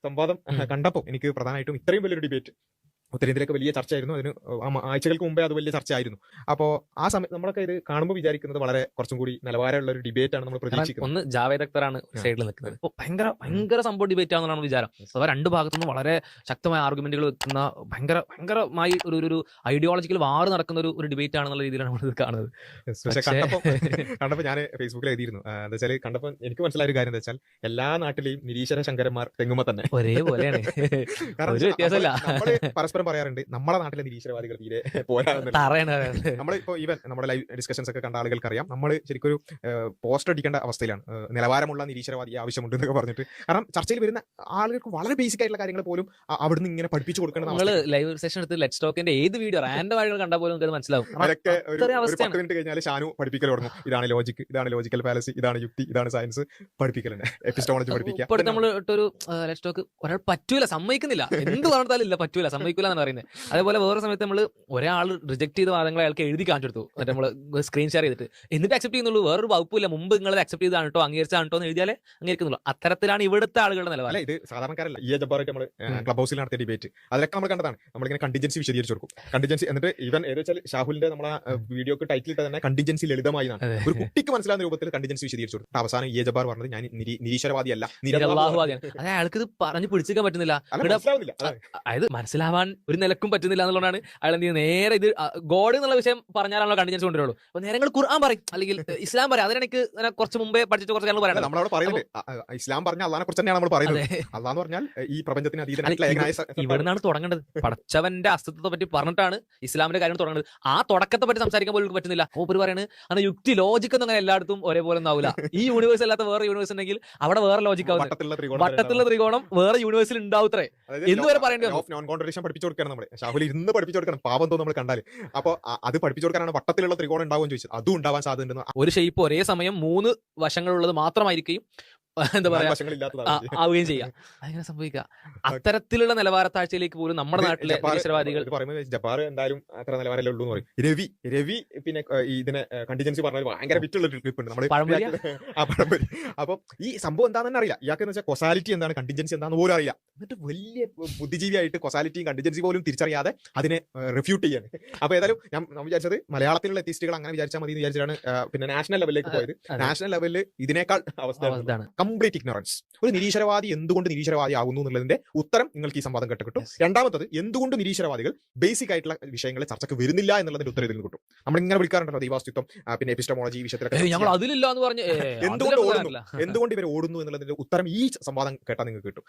സംവാദം കണ്ടപ്പോൾ എനിക്ക് പ്രധാനമായിട്ടും ഇത്രയും വലിയൊരു ഡിബേറ്റ് ഉത്തരേന്ത്യയിലൊക്കെ വലിയ ചർച്ചയായിരുന്നു. അതിന് ആഴ്ചകൾക്ക് മുമ്പേ അത് വലിയ ചർച്ചയായിരുന്നു. അപ്പോൾ ആ സമയത്ത് നമ്മളൊക്കെ ഇത് കാണുമ്പോൾ വിചാരിക്കുന്നത് വളരെ കുറച്ചും കൂടി നിലവാരമുള്ള ഒരു ഡിബേറ്റ് ആണ് നമ്മൾ പ്രതീക്ഷിക്കുന്നത്. ഒന്ന് ജാവേദ് അക്തറാണ് സൈഡിൽ നിൽക്കുന്നത്. ഇപ്പോൾ ഭയങ്കര സംഭവം ഡിബേറ്റ് ആണെന്നാണ് നമ്മൾ വിചാരം. അഥവാ രണ്ട് ഭാഗത്തുനിന്ന് വളരെ ശക്തമായ ആർഗ്യുമെന്റുകൾ വെക്കുന്ന ഭയങ്കരമായി ഒരു ഐഡിയോളജിക്കൽ വാർ നടക്കുന്ന ഒരു ഡിബേറ്റ് ആണെന്നുള്ള രീതിയിലാണ് നമ്മൾ ഇത് കാണുന്നത്. പക്ഷേ കണ്ടപ്പോൾ ഞാൻ ഫേസ്ബുക്കിൽ എഴുതിയിരുന്നു. എന്താ വെച്ചാൽ കണ്ടപ്പോൾ എനിക്ക് മനസ്സിലായ ഒരു കാര്യം എന്താ വെച്ചാൽ എല്ലാ നാട്ടിലെയും നിരീശ്വര ശങ്കരന്മാർ തെങ്ങുമ്പോൾ തന്നെ ഒരേപോലെയാണ്. ഒരു വ്യത്യാസമല്ല. പരസ്പരം പറയാറുണ്ട് നമ്മളെ നാട്ടിലെ നിരീശ്വരവാദികൾ തീരെ പോരാ. നമ്മളിപ്പോ ഈവൻ നമ്മുടെ ലൈവ് ഡിസ്കഷൻസ് ഒക്കെ കണ്ട ആളുകൾക്ക് അറിയാം, നമ്മൾ ശരിക്കും ഒരു പോസ്റ്റർ അടിക്കേണ്ട അവസ്ഥയിലാണ്. നിലവാരമുള്ള നിരീശ്വരവാദിയെ ആവശ്യമുണ്ട് എന്നൊക്കെ പറഞ്ഞിട്ട്. കാരണം ചർച്ചയിൽ വരുന്ന ആളുകൾക്ക് വളരെ ബേസിക് ആയിട്ടുള്ള കാര്യങ്ങൾ പോലും അവിടുന്ന് ഇങ്ങനെ പഠിപ്പിച്ചു കൊടുക്കണം. നമ്മൾ ലൈവ് സെഷൻ എടുത്ത് ലെറ്റ്സ് ടോക്കിന്റെ ഏത് വീഡിയോ റാൻഡം ആയിട്ട് കണ്ടാൽ പോലും നമുക്ക് മനസ്സിലാവും. അതൊക്കെ ഒരു 10 മിനിറ്റ് കഴിഞ്ഞാൽ ഷാനു പഠിപ്പിക്കൽ തുടങ്ങും. ഇതാണ് ലോജിക്, ഇതാണ് ലോജിക്കൽ ഫാലസി, ഇതാണ് യുക്തി, ഇതാണ് സയൻസ് പഠിപ്പിക്കലുണ്ട്. എപ്പിസ്റ്റോളജി പഠിപ്പിക്കുക. ഇപ്പോൾ നമ്മൾ ഇട്ടൊരു ലെറ്റ്സ് ടോക്ക് ഒരാൾ പറ്റൂല, സമ്മതിക്കുന്നില്ല, എന്ത് പറഞ്ഞാലും ഇല്ല, പറ്റൂല, സമ്മതിക്കൂല എന്നാണ് പറയുന്നത്. അതേപോലെ വേറെ സമയത്ത് നമ്മൾ ഒരാൾ റിജക്ട് ചെയ്ത വാദങ്ങൾ അയാൾക്ക് എഴുതി കാണിച്ചു കൊടുത്തു, മറ്റേ നമ്മൾ സ്ക്രീൻ ഷെയർ ചെയ്തിട്ട്, എന്നിട്ട് അക്സെപ്റ്റ് ചെയ്യുന്നുള്ളൂ. വേറൊരു വകുപ്പില്ല, മുമ്പ് നിങ്ങൾ അക്സെപ്റ്റ് ചെയ്താണ് കേട്ടോ, അംഗീകരിച്ചാണ് കേട്ടോ എന്ന് എഴുതിയാലേ അംഗീകരിക്കുന്നുള്ളൂ. അത്തരത്തിലാണ് ഇവിടുത്തെ ആളുകളുടെ നിലവാരം. ഇത് സാധാരണക്കാരല്ല. ഈ ജബ്ബാറായിട്ട് നമ്മൾ ക്ലബ് ഹൗസിൽ നടത്തിയ ഡിബേറ്റ് അതിലൊക്കെ നമ്മൾ കണ്ടതാണ്. നമ്മളിങ്ങനെ കണ്ടിജൻസി വിശദീകരിച്ചു കൊടുക്കും. കണ്ടിജൻസി എന്നിട്ട് ഇവൻ ഏത് വെച്ചാൽ ഷാഹുലിന്റെ നമ്മളെ വീഡിയോക്ക് ടൈറ്റിൽ ഇട്ട് തന്നെ കണ്ടിജൻസി ലളിതമായി ഒരു കുട്ടിക്ക് മനസ്സിലാവുന്ന രൂപത്തിൽ കണ്ടിജൻസി വിശദീകരിച്ചു കൊടുക്കും. അവസാനം ഈ ജബ്ബാർ പറഞ്ഞത് ഞാൻ നിരീശ്വരവാദിയല്ല, നിരല്ലാഹുവാദിയാണ്. അതായത് അയാൾക്ക് ഇത് പറഞ്ഞു പിടിച്ചിരിക്കാൻ പറ്റുന്നില്ല, അതായത് മനസ്സിലാവാൻ ഒരു നിലക്കും പറ്റുന്നില്ല എന്നുള്ളതാണ് അയാൾ എന്ത് ചെയ്യുന്നത്. നേരെ ഇത് ഗോഡ് എന്നുള്ള വിഷയം പറഞ്ഞാലാണല്ലോ കണ്ടിജൻസ് കൊണ്ടുവരുള്ളൂ. അപ്പൊ നേരെ ഖുർആൻ പറയും, അല്ലെങ്കിൽ ഇസ്ലാം പറയും. അതിനെനിക്ക് കുറച്ച് മുമ്പേ പഠിച്ചിട്ട് കുറച്ച് ഞങ്ങൾ പറയാം. നമ്മളവിടെ പറയുന്നത് ഇസ്ലാം പറഞ്ഞ അള്ളാഹിനെ കുറിച്ച് തന്നെയാണ് നമ്മൾ പറയുന്നത്. അള്ളാഹ് പറഞ്ഞാൽ ഈ പ്രപഞ്ചത്തിന് ഇവിടുന്നാണ് തുടങ്ങേണ്ടത്. പടച്ചവന്റെ അസ്തിത്വത്തെ പറ്റി പറഞ്ഞിട്ടാണ് ഇസ്ലാമിന്റെ കാര്യം തുടങ്ങുന്നത്. ആ തുടക്കത്തെ പറ്റി സംസാരിക്കാൻ പോലും പറ്റുന്നില്ല. ഓപ്പർ പറയുന്നത് അങ്ങനെ യുക്തി ലോജിക് ഒന്നും അങ്ങനെ എല്ലായിടത്തും ഒരേപോലെ ഒന്നും ആവില്ല. ഈ യൂണിവേഴ്സ് അല്ലാത്ത വേറെ യൂണിവേഴ്സ് ഉണ്ടെങ്കിൽ അവിടെ വേറെ ലോജിക് ആവും. വട്ടത്തിലുള്ള ത്രികോണം വേറെ യൂണിവേഴ്സിൽ ഉണ്ടാവത്രേ എന്ന് വരെ പറയേണ്ടി പഠിപ്പിച്ചു കൊടുക്കണം. നമ്മൾ ഷാഹുൽ ഇരുന്ന് പഠിപ്പിച്ചു കൊടുക്കണം. പാപം തോന്നും നമ്മൾ കണ്ടാൽ. അപ്പൊ അത് പഠിപ്പിച്ചു കൊടുക്കാനാണ് വട്ടത്തിലുള്ള ത്രികോണം ഉണ്ടാവും ചോദിച്ചത്. അതും ഉണ്ടാവാൻ സാധ്യത. ഒരു ഷേപ്പ് ഒരേ സമയം 3 വശങ്ങളുള്ളത് മാത്രമായിരിക്കും എന്താ പറയാ ആവുകയും ചെയ്യാം. അതെങ്ങനെ സംഭവിക്കുക? അത്തരത്തിലുള്ള നിലവാരത്താഴ്ചയിലേക്ക് പോലും നമ്മുടെ നാട്ടിലെ നിരീശ്വരവാദികൾ ജബ്ബാർ എന്തായാലും അത്ര നിലവാരമല്ലേ ഉള്ളൂ എന്ന് പറയും. രവി പിന്നെ ഇതിനെ കണ്ടിജൻസി പറഞ്ഞാൽ ഭയങ്കര വിറ്റുള്ള ഒരു ക്ലിപ്പ് ഉണ്ട് നമ്മൾ. അപ്പൊ ഈ സംഭവം എന്താണെന്ന് അറിയില്ല. ഇയാൾക്ക് വെച്ചാൽ കൊസാലിറ്റി എന്താണ്, കണ്ടിജൻസി എന്താണെന്ന് പോലും അറിയില്ല. എന്നിട്ട് വലിയ ബുദ്ധിജീവിയായിട്ട് കൊസാലിറ്റിയും കണ്ടിജൻസി പോലും തിരിച്ചറിയാതെ അതിനെ റിഫ്യൂട്ട് ചെയ്യാൻ. അപ്പൊ ഏതായാലും ഞാൻ വിചാരിച്ചത് മലയാളത്തിലുള്ള എത്തിസ്റ്റുകൾ അങ്ങനെ വിചാരിച്ചാൽ മതി എന്ന് വിചാരിച്ചിട്ടാണ് പിന്നെ നാഷണൽ ലെവലിലേക്ക് പോയത്. നാഷണൽ ലെവലിൽ ഇതിനേക്കാൾ അവസ്ഥ കംപ്ലീറ്റ് ഇഗ്നോറൻസ്. ഒരു നിരീശ്വരവാദി എന്തുകൊണ്ട് നിരീശ്വരവാദി ആകുന്നു എന്നുള്ളതിന്റെ ഉത്തരം നിങ്ങൾക്ക് ഈ സംവാദം കിട്ടും. രണ്ടാമത്തത്, എന്തുകൊണ്ട് നിരീശ്വരവാദികൾ ബേസിക് ആയിട്ടുള്ള വിഷയങ്ങളെ ചർച്ചയ്ക്ക് വരുന്നില്ല എന്നുള്ളതിന്റെ ഉത്തരം ഇതിൽ കിട്ടും. നമ്മളിങ്ങനെ വിളിക്കാറുണ്ടല്ലോ ദൈവാസ്തിത്വം, പിന്നെ എപ്പിസ്റ്റമോളജി വിഷയത്തിലൊക്കെ എന്തുകൊണ്ട് ഇവർ ഓടുന്നു എന്നുള്ളതിന്റെ ഉത്തരം ഈ സംവാദം കേട്ടാൽ നിങ്ങൾക്ക് കിട്ടും.